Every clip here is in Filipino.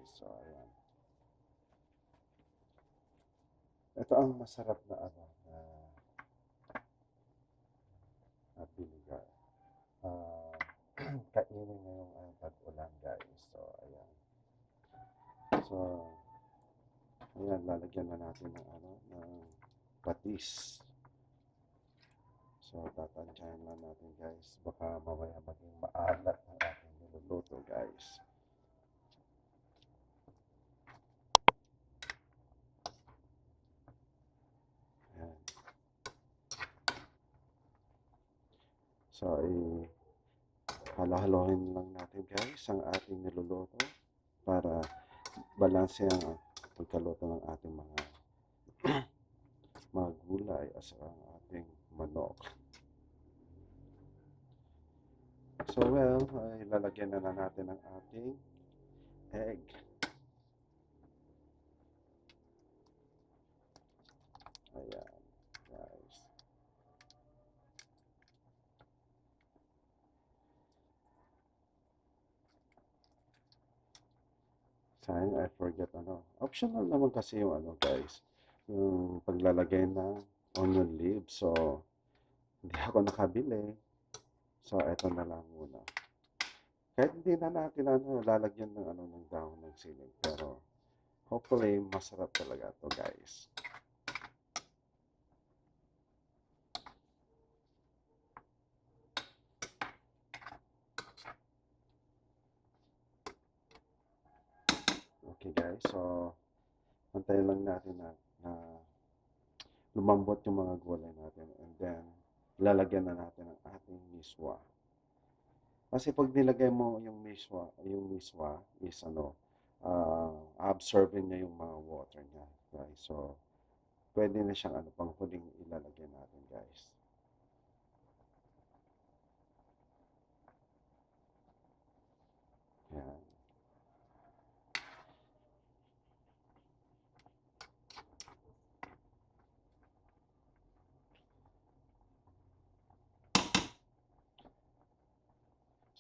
guys. So, ayan. Ito ang masarap na na vinegar. Ah, kainin ngayong tag-ulan guys. So, ayan. So, ayan, lalagyan na natin ng patis. So, tatansyahin lang natin guys. Baka mamaya maging maalat ang ating niluluto guys. Ayan. So, halo-halohin lang natin guys ang ating niluluto para balanse ang pagkaluto ng ating mga gulay at ang ating manok. So well, ay lalagyan na natin ang ating egg. Ayan, guys. Sayang, I forget Optional naman kasi yung guys. Yung paglalagay ng onion leaves. So, hindi ako nakabili. So, eto na lang muna. Kahit hindi na natin lalagyan ng dahon ng siling. Pero, hopefully, masarap talaga to guys. Okay guys, so antayin lang natin na lumambot yung mga gulay natin and then lalagyan na natin ang ating miswa. Kasi pag nilagay mo yung miswa is absorbin niya yung mga water niya, guys. So pwede na siyang pang huling ilalagay natin, guys. Yan.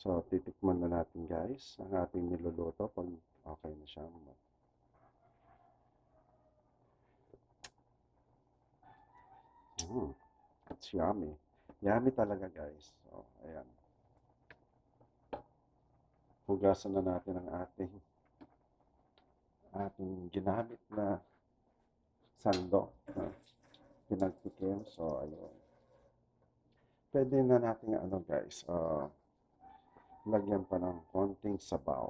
So, titikman na natin guys ang ating niluluto pag okay na siya. It's yummy. Yummy talaga guys. So, ayan. Hugasan na natin ang ating ginamit na sandok na pinagtikim. So, ayun. Pwede na natin guys, lagyan pa ng konting sabaw.